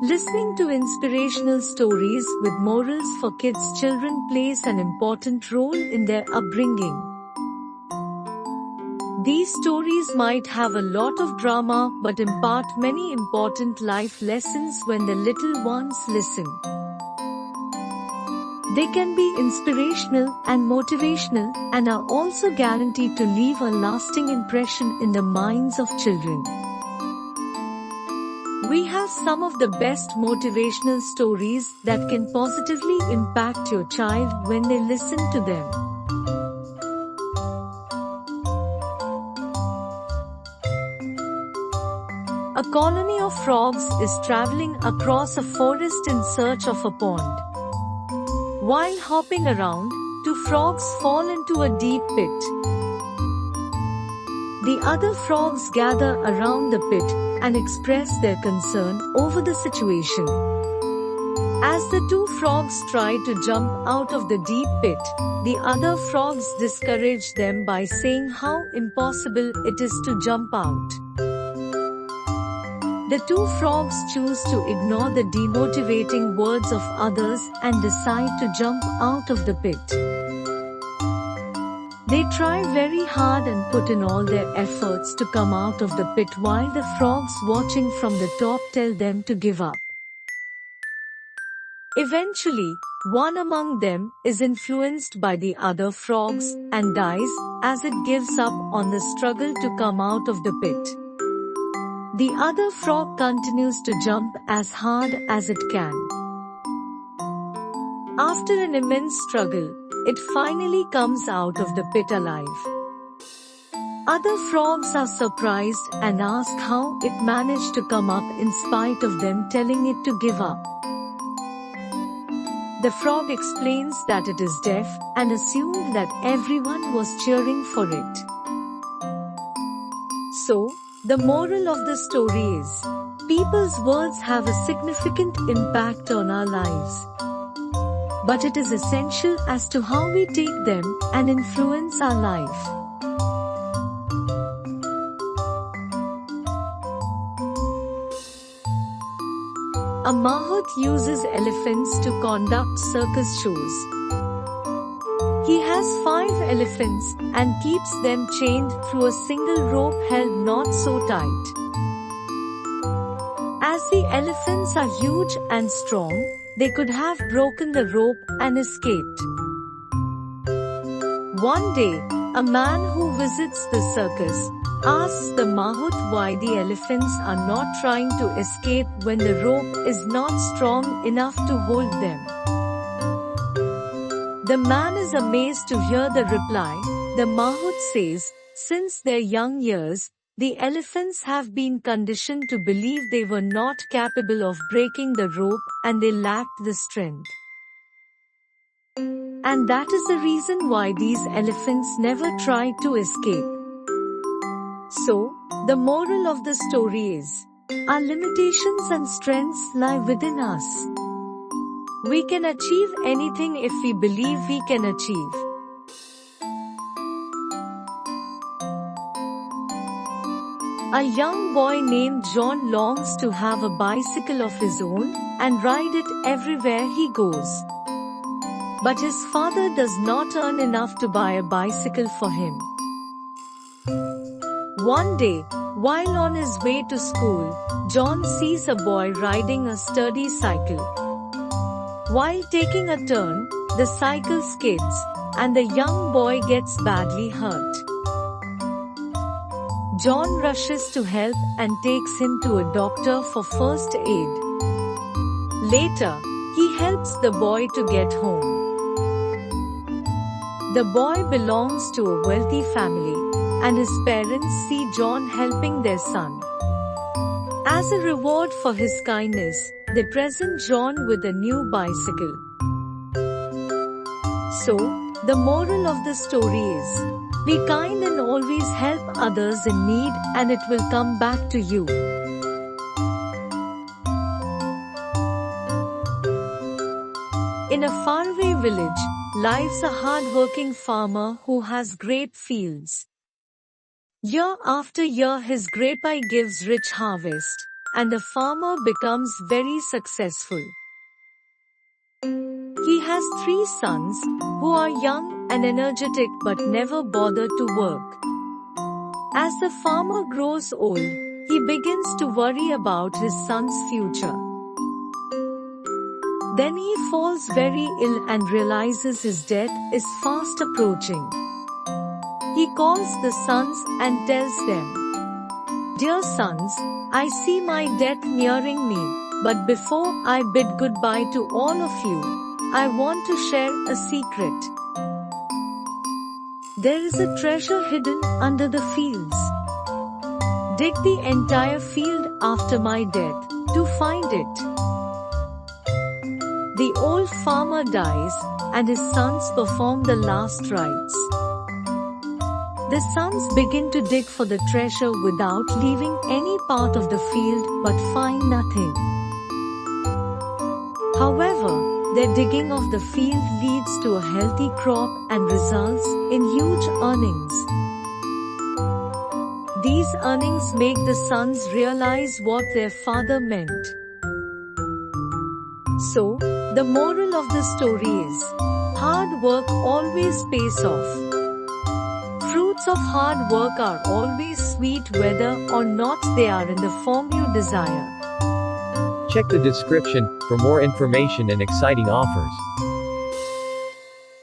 Listening to inspirational stories with morals for kids' children plays an important role in their upbringing. These stories might have a lot of drama but impart many important life lessons when the little ones listen. They can be inspirational and motivational and are also guaranteed to leave a lasting impression in the minds of children. We have some of the best motivational stories that can positively impact your child when they listen to them. A colony of frogs is traveling across a forest in search of a pond. While hopping around, two frogs fall into a deep pit. The other frogs gather around the pit and express their concern over the situation. As the two frogs try to jump out of the deep pit, the other frogs discourage them by saying how impossible it is to jump out. The two frogs choose to ignore the demotivating words of others and decide to jump out of the pit. They try very hard and put in all their efforts to come out of the pit while the frogs watching from the top tell them to give up. Eventually, one among them is influenced by the other frogs and dies as it gives up on the struggle to come out of the pit. The other frog continues to jump as hard as it can. After an immense struggle, it finally comes out of the pit alive. Other frogs are surprised and ask how it managed to come up in spite of them telling it to give up. The frog explains that it is deaf and assumed that everyone was cheering for it. So, the moral of the story is, people's words have a significant impact on our lives. But it is essential as to how we take them and influence our life. A mahout uses elephants to conduct circus shows. He has 5 elephants and keeps them chained through a single rope held not so tight. As the elephants are huge and strong, they could have broken the rope and escaped. One day, a man who visits the circus asks the mahout why the elephants are not trying to escape when the rope is not strong enough to hold them. The man is amazed to hear the reply. The mahout says, since their young years, the elephants have been conditioned to believe they were not capable of breaking the rope and they lacked the strength. And that is the reason why these elephants never tried to escape. So, the moral of the story is, our limitations and strengths lie within us. We can achieve anything if we believe we can achieve. A young boy named John longs to have a bicycle of his own and ride it everywhere he goes. But his father does not earn enough to buy a bicycle for him. One day, while on his way to school, John sees a boy riding a sturdy cycle. While taking a turn, the cycle skids, and the young boy gets badly hurt. John rushes to help and takes him to a doctor for first aid. Later, he helps the boy to get home. The boy belongs to a wealthy family, and his parents see John helping their son. As a reward for his kindness, they present John with a new bicycle. So, the moral of the story is, be kind and always help others in need and it will come back to you. In a faraway village, lives a hard-working farmer who has great fields. Year after year his grapevine gives rich harvest. and the farmer becomes very successful. He has 3 sons, who are young and energetic but never bother to work. As the farmer grows old, he begins to worry about his son's future. Then he falls very ill and realizes his death is fast approaching. He calls the sons and tells them, "Dear sons, I see my death nearing me, but before I bid goodbye to all of you, I want to share a secret. There is a treasure hidden under the fields. Dig the entire field after my death to find it." The old farmer dies, and his sons perform the last rites. The sons begin to dig for the treasure without leaving any part of the field but find nothing. However, their digging of the field leads to a healthy crop and results in huge earnings. These earnings make the sons realize what their father meant. So, the moral of the story is, hard work always pays off. Fruits of hard work are always sweet whether or not they are in the form you desire. Check the description for more information and exciting offers.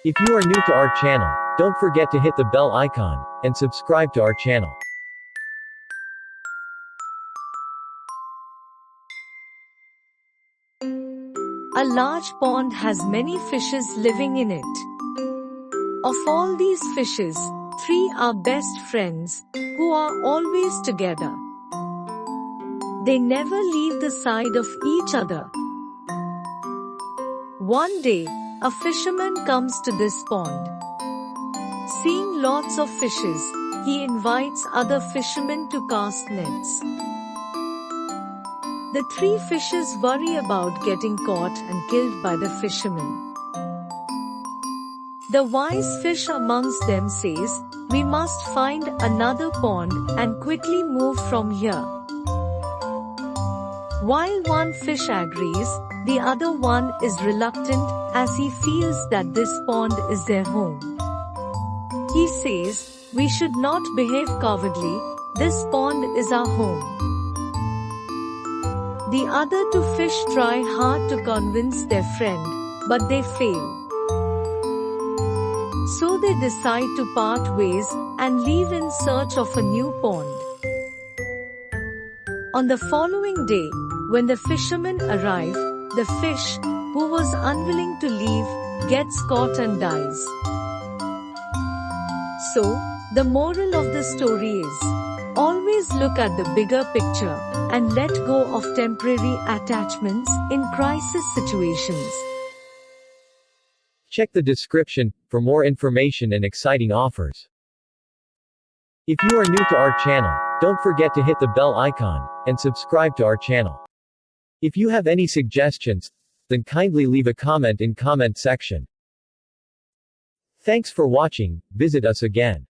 If you are new to our channel, don't forget to hit the bell icon and subscribe to our channel. A large pond has many fishes living in it. Of all these fishes, 3 are best friends, who are always together. They never leave the side of each other. One day, a fisherman comes to this pond. Seeing lots of fishes, he invites other fishermen to cast nets. The 3 fishes worry about getting caught and killed by the fishermen. The wise fish amongst them says, "We must find another pond and quickly move from here." While one fish agrees, the other one is reluctant as he feels that this pond is their home. He says, "We should not behave cowardly, this pond is our home." The other 2 fish try hard to convince their friend, but they fail. So they decide to part ways and leave in search of a new pond. On the following day, when the fishermen arrive, the fish, who was unwilling to leave, gets caught and dies. So, the moral of the story is, always look at the bigger picture and let go of temporary attachments in crisis situations. Check the description for more information and exciting offers. If you are new to our channel, don't forget to hit the bell icon and subscribe to our channel. If you have any suggestions, then kindly leave a comment in comment section. Thanks for watching. Visit us again.